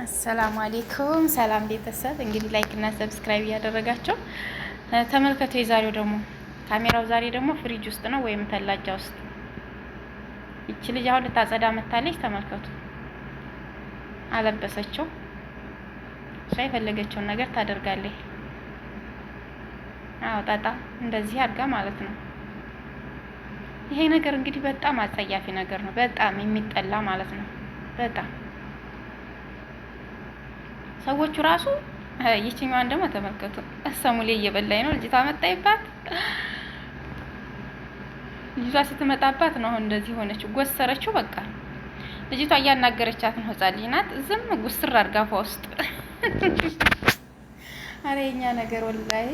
አሰላሙ አሌይኩም ሰላም ቤተሰብ፣ እንግዲህ ላይክ እና ሰብስክራይብ እያደረጋቸው ተመልከቱ። የዛሬው ደግሞ ካሜራው ዛሬ ደግሞ ፍሪጅ ውስጥ ነው ወይም ተላጃ ውስጥ። ይቺ ልጅ አሁን ልታጸዳ መታለች። ተመልከቱ። አለበሰችው። እሷ የፈለገችውን ነገር ታደርጋለች። አዎ ጣጣ እንደዚህ አድርጋ ማለት ነው። ይሄ ነገር እንግዲህ በጣም አጸያፊ ነገር ነው። በጣም የሚጠላ ማለት ነው። በጣም ሰዎቹ ራሱ ይችኛዋን ደግሞ ተመልከቱ። አሰሙሌ እየበላኝ ነው። ልጅቷ መጣይባት። ልጅቷ ስትመጣባት ነው አሁን እንደዚህ ሆነችው። ጎሰረችው። በቃ ልጅቷ እያናገረቻት ነው። ህፃን ልጅ ናት። ዝም ጉስር አርጋፋ ውስጥ አረ የኛ ነገር ወላሂ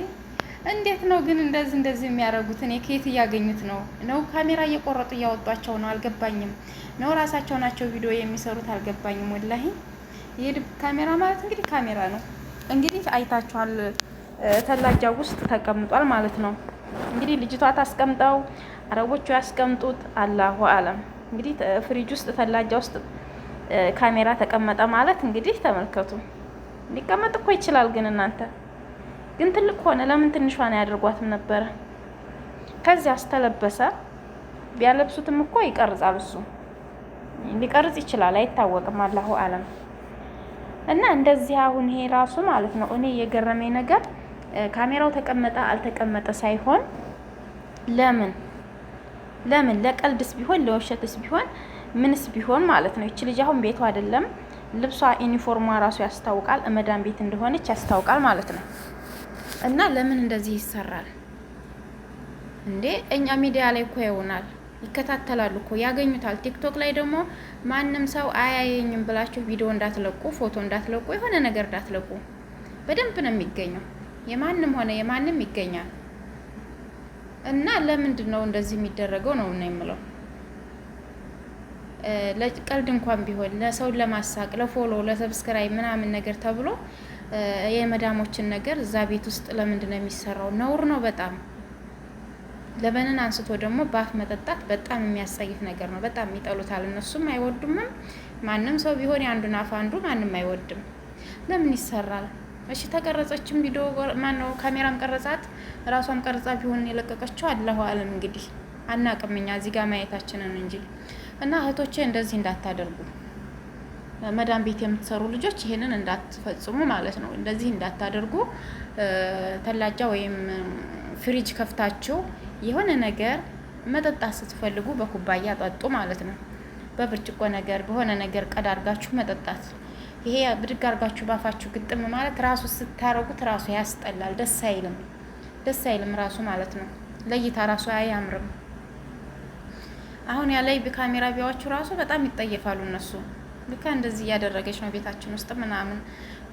እንዴት ነው ግን እንደዚህ የሚያደርጉት? እኔ ከየት እያገኙት ነው? ካሜራ እየቆረጡ እያወጧቸው ነው? አልገባኝም። ነው ራሳቸው ናቸው ቪዲዮ የሚሰሩት? አልገባኝም ወላሂ። ይሄ ካሜራ ማለት እንግዲህ ካሜራ ነው። እንግዲህ አይታችኋል። ተላጃ ውስጥ ተቀምጧል ማለት ነው። እንግዲህ ልጅቷ ታስቀምጠው፣ አረቦቹ ያስቀምጡት፣ አላሁ አለም። እንግዲህ ፍሪጅ ውስጥ ተላጃ ውስጥ ካሜራ ተቀመጠ ማለት እንግዲህ ተመልከቱ። ሊቀመጥ እኮ ይችላል፣ ግን እናንተ ግን ትልቅ ሆነ። ለምን ትንሿን አያደርጓትም ነበረ? ከዚያ አስተለበሰ። ቢያለብሱትም እኮ ይቀርጻል። እሱ ሊቀርጽ ይችላል፣ አይታወቅም። አላሁ አለም። እና እንደዚህ አሁን ይሄ ራሱ ማለት ነው እኔ የገረመኝ ነገር ካሜራው ተቀመጠ አልተቀመጠ ሳይሆን ለምን ለቀልድስ ቢሆን ለውሸትስ ቢሆን ምንስ ቢሆን ማለት ነው። ይቺ ልጅ አሁን ቤቷ አይደለም፣ ልብሷ ዩኒፎርሟ ራሱ ያስታውቃል፣ እመዳን ቤት እንደሆነች ያስታውቃል ማለት ነው። እና ለምን እንደዚህ ይሰራል እንዴ? እኛ ሚዲያ ላይ እኮ ይሆናል፣ ይከታተላሉ እኮ ያገኙታል። ቲክቶክ ላይ ደግሞ ማንም ሰው አያየኝም ብላችሁ ቪዲዮ እንዳትለቁ፣ ፎቶ እንዳትለቁ፣ የሆነ ነገር እንዳትለቁ። በደንብ ነው የሚገኘው። የማንም ሆነ የማንም ይገኛል። እና ለምንድን ነው እንደዚህ የሚደረገው ነው የምለው። ለቀልድ እንኳን ቢሆን ለሰውን ለማሳቅ ለፎሎ ለሰብስክራይብ ምናምን ነገር ተብሎ የመዳሞችን ነገር እዛ ቤት ውስጥ ለምንድን ነው የሚሰራው? ነውር ነው በጣም። ለበንን አንስቶ ደግሞ ባፍ መጠጣት በጣም የሚያስጸይፍ ነገር ነው። በጣም ይጠሉታል። እነሱም አይወዱምም። ማንም ሰው ቢሆን የአንዱን አፍ አንዱ ማንም አይወድም። ለምን ይሰራል? እሺ ተቀረጸችም ቪዲዮ ማነው ካሜራም ቀረጻት፣ ራሷም ቀርጻ ቢሆን የለቀቀችው አላሁ አለም። እንግዲህ አናቅም እኛ እዚህ ጋር ማየታችንን እንጂ። እና እህቶቼ እንደዚህ እንዳታደርጉ፣ መዳም ቤት የምትሰሩ ልጆች ይሄንን እንዳትፈጽሙ ማለት ነው። እንደዚህ እንዳታደርጉ። ተላጃ ወይም ፍሪጅ ከፍታችሁ የሆነ ነገር መጠጣት ስትፈልጉ በኩባያ ጠጡ ማለት ነው። በብርጭቆ ነገር በሆነ ነገር ቀዳ አድርጋችሁ መጠጣት። ይሄ ብድግ አድርጋችሁ ባፋችሁ ግጥም ማለት ራሱ ስታረጉት ራሱ ያስጠላል። ደስ አይልም ራሱ ማለት ነው። ለይታ ራሱ አያምርም። አሁን ያላይ በካሜራ ቢያዋችሁ ራሱ በጣም ይጠየፋሉ እነሱ። ልካ እንደዚህ እያደረገች ነው ቤታችን ውስጥ ምናምን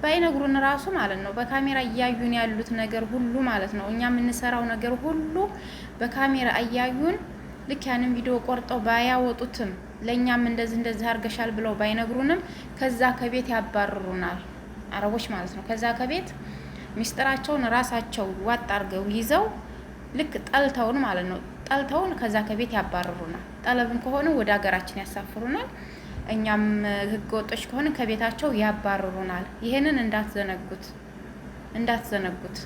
ባይነግሩን ራሱ ማለት ነው። በካሜራ እያዩን ያሉት ነገር ሁሉ ማለት ነው። እኛ የምንሰራው ነገር ሁሉ በካሜራ እያዩን ልክ ያንን ቪዲዮ ቆርጠው ባያወጡትም ለእኛም እንደዚህ አርገሻል ብለው ባይነግሩንም ከዛ ከቤት ያባርሩናል አረቦች ማለት ነው። ከዛ ከቤት ሚስጥራቸውን ራሳቸው ዋጥ አርገው ይዘው ልክ ጠልተውን ማለት ነው። ጠልተውን ከዛ ከቤት ያባርሩናል። ጠለብን ከሆነ ወደ ሀገራችን ያሳፍሩናል። እኛም ህገ ወጦች ከሆነ ከቤታቸው ያባርሩናል። ይሄንን እንዳትዘነጉት።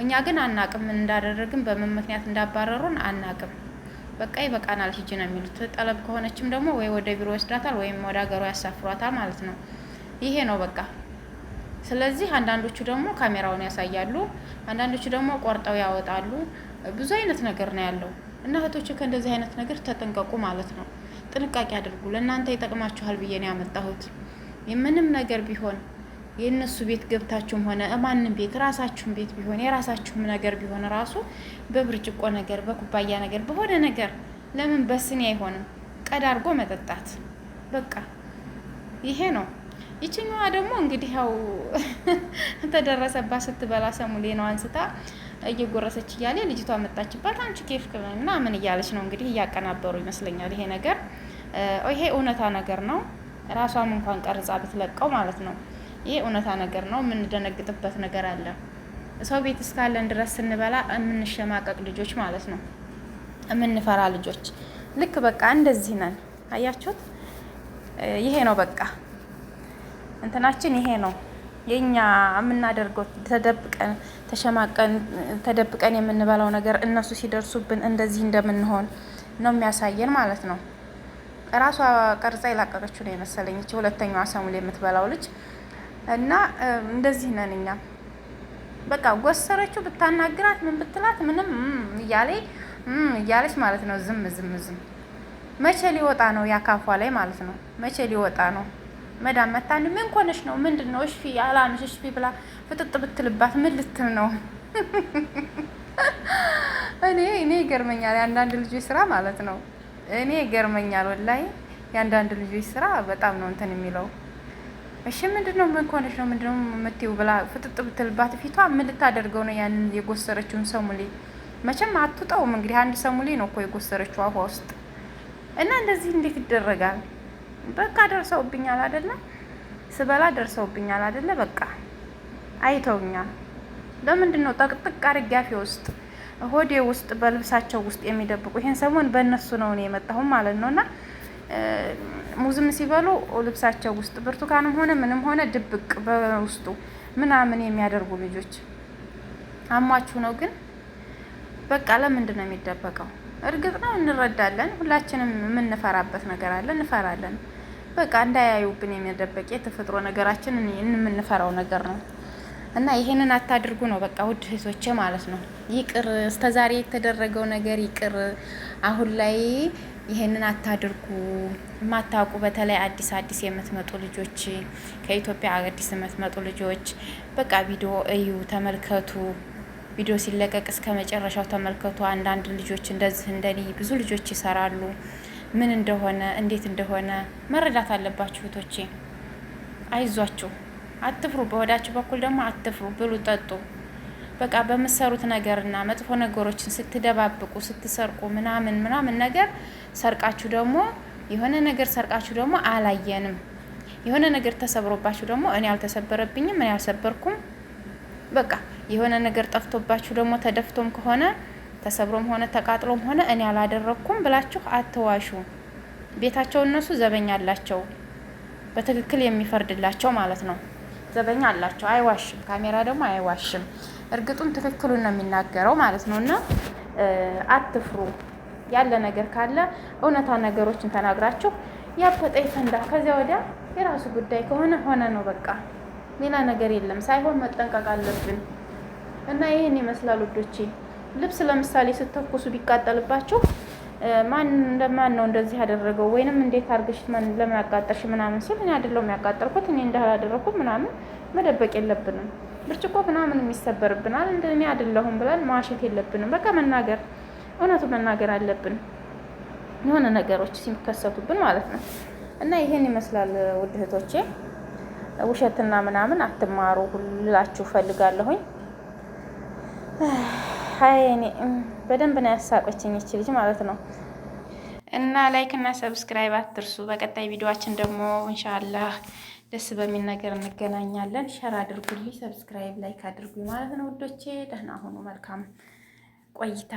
እኛ ግን አናቅም፣ ምን እንዳደረግን በምን ምክንያት እንዳባረሩን አናቅም። በቃ ይበቃናል ሂጂ ነው የሚሉት። ጠለብ ከሆነችም ደግሞ ወይ ወደ ቢሮ ወስዳታል ወይም ወደ ሀገሯ ያሳፍሯታል ማለት ነው። ይሄ ነው በቃ። ስለዚህ አንዳንዶቹ ደግሞ ካሜራውን ያሳያሉ፣ አንዳንዶቹ ደግሞ ቆርጠው ያወጣሉ። ብዙ አይነት ነገር ነው ያለው። እና እህቶቹ ከእንደዚህ አይነት ነገር ተጠንቀቁ ማለት ነው። ጥንቃቄ አድርጉ። ለእናንተ ይጠቅማችኋል ብዬ ነው ያመጣሁት። የምንም ነገር ቢሆን የእነሱ ቤት ገብታችሁም ሆነ ማንም ቤት ራሳችሁም ቤት ቢሆን የራሳችሁም ነገር ቢሆን ራሱ በብርጭቆ ነገር በኩባያ ነገር በሆነ ነገር ለምን በስኒ አይሆንም? ቀዳ አድርጎ መጠጣት በቃ ይሄ ነው። ይችኛዋ ደግሞ እንግዲህ ያው ተደረሰባት ስትበላ ሰሙሌ ነው አንስታ እየጎረሰች እያለ ልጅቷ መጣችባት። አንቺ ኬፍ ምናምን እያለች ነው እንግዲህ እያቀናበሩ ይመስለኛል። ይሄ ነገር ይሄ እውነታ ነገር ነው። ራሷም እንኳን ቀርጻ ብትለቀው ማለት ነው። ይሄ እውነታ ነገር ነው። የምንደነግጥበት ነገር አለ። ሰው ቤት እስካለን ድረስ ስንበላ የምንሸማቀቅ ልጆች ማለት ነው፣ የምንፈራ ልጆች። ልክ በቃ እንደዚህ ነን። አያችሁት? ይሄ ነው በቃ። እንትናችን ይሄ ነው የኛ የምናደርገው ተደብቀን ተሸማቀን ተደብቀን የምንበላው ነገር እነሱ ሲደርሱብን እንደዚህ እንደምንሆን ነው የሚያሳየን ማለት ነው። ራሷ ቀርጻ የላቀቀችው ነው የመሰለኝ እቺ ሁለተኛዋ ሰሙል የምትበላው ልጅ እና እንደዚህ ነን እኛ። በቃ ጎሰረችው ብታናግራት ምን ብትላት ምንም እያለች ማለት ነው። ዝም ዝም ዝም። መቼ ሊወጣ ነው ያካፏ ላይ ማለት ነው? መቼ ሊወጣ ነው? መዳም መታን ምን ኮነሽ ነው ምንድን ነው እሺ አላምሽ እሺ ብላ ፍጥጥ ብትልባት ምን ልትል ነው? እኔ ይገርመኛል የአንዳንድ ልጆች ስራ ማለት ነው። እኔ ይገርመኛል ወላሂ የአንዳንድ ልጆች ስራ በጣም ነው እንትን የሚለው። እሺ ምንድነው ምን ኮነሽ ነው ምንድነው የምትይው ብላ ፍጥጥ ብትልባት ፊቷ ምን ልታደርገው ነው? ያንን የጎሰረችውን ሰሙሌ መቼም አትውጣውም። እንግዲህ አንድ ሰሙሌ ነው እኮ የጎሰረችው አፏ ውስጥ እና እንደዚህ እንዴት ይደረጋል? በቃ ደርሰውብኛል አይደለ? ስበላ ደርሰውብኛል አይደለ? በቃ አይተውኛል። ለምንድን ነው ጠቅጥቅ አድርጌ አፌ ውስጥ ሆዴ ውስጥ በልብሳቸው ውስጥ የሚደብቁ? ይሄን ሰሞን በእነሱ ነው እኔ የመጣሁም ማለት ነው። እና ሙዝም ሲበሉ ልብሳቸው ውስጥ ብርቱካንም ሆነ ምንም ሆነ ድብቅ በውስጡ ምናምን የሚያደርጉ ልጆች አሟችሁ ነው። ግን በቃ ለምንድን ነው የሚደበቀው? እርግጥ ነው እንረዳለን። ሁላችንም የምንፈራበት ነገር አለ፣ እንፈራለን። በቃ እንዳያዩብን የሚያደበቅ የተፈጥሮ ነገራችን የምንፈራው ነገር ነው። እና ይሄንን አታድርጉ ነው በቃ ውድ እህቶቼ ማለት ነው። ይቅር እስከዛሬ የተደረገው ነገር ይቅር። አሁን ላይ ይሄንን አታድርጉ። የማታውቁ በተለይ አዲስ የምትመጡ ልጆች፣ ከኢትዮጵያ አዲስ የምትመጡ ልጆች በቃ ቪዲዮ እዩ፣ ተመልከቱ። ቪዲዮ ሲለቀቅ እስከ መጨረሻው ተመልከቱ። አንዳንድ ልጆች እንደዚህ እንደኔ ብዙ ልጆች ይሰራሉ። ምን እንደሆነ እንዴት እንደሆነ መረዳት አለባችሁ እህቶቼ። አይዟችሁ፣ አትፍሩ። በወዳችሁ በኩል ደግሞ አትፍሩ። ብሉ፣ ጠጡ። በቃ በምትሰሩት ነገርና መጥፎ ነገሮችን ስትደባብቁ ስትሰርቁ ምናምን ነገር ሰርቃችሁ ደግሞ የሆነ ነገር ሰርቃችሁ ደግሞ አላየንም፣ የሆነ ነገር ተሰብሮባችሁ ደግሞ እኔ አልተሰበረብኝም፣ እኔ አልሰበርኩም፣ በቃ የሆነ ነገር ጠፍቶባችሁ ደግሞ ተደፍቶም ከሆነ ተሰብሮም ሆነ ተቃጥሎም ሆነ እኔ አላደረኩም ብላችሁ አትዋሹ። ቤታቸው እነሱ ዘበኛ አላቸው፣ በትክክል የሚፈርድላቸው ማለት ነው። ዘበኛ አላቸው፣ አይዋሽም። ካሜራ ደግሞ አይዋሽም። እርግጡን ትክክሉን ነው የሚናገረው ማለት ነው። እና አትፍሩ። ያለ ነገር ካለ እውነታ ነገሮችን ተናግራችሁ ያበጠ ይፈንዳ። ከዚያ ወዲያ የራሱ ጉዳይ ከሆነ ሆነ ነው በቃ። ሌላ ነገር የለም። ሳይሆን መጠንቀቅ አለብን። እና ይህን ይመስላል ውዶቼ። ልብስ ለምሳሌ ስተኩሱ ቢቃጠልባችሁ ማን ነው እንደዚህ ያደረገው ወይንም እንዴት አድርገሽ ለምን አቃጠልሽ ምናምን ሲል እኔ አይደለሁም ያቃጠልኩት እኔ እንዳላደረኩት ምናምን መደበቅ የለብንም። ብርጭቆ ምናምን የሚሰበርብናል እኔ አይደለሁም ብለን ማዋሸት የለብንም። በቃ መናገር፣ እውነቱ መናገር አለብን የሆነ ነገሮች ሲከሰቱብን ማለት ነው። እና ይሄን ይመስላል ውድ እህቶቼ። ውሸትና ምናምን አትማሩ ሁላችሁ ፈልጋለሁኝ። እኔ በደንብ ነው ያሳቆችኝ እቺ ልጅ ማለት ነው። እና ላይክ እና ሰብስክራይብ አትርሱ። በቀጣይ ቪዲዮአችን ደግሞ ኢንሻአላህ ደስ በሚል ነገር እንገናኛለን። ሸር አድርጉልኝ፣ ሰብስክራይብ ላይክ አድርጉኝ ማለት ነው ውዶቼ። ደህና ሁኑ። መልካም ቆይታ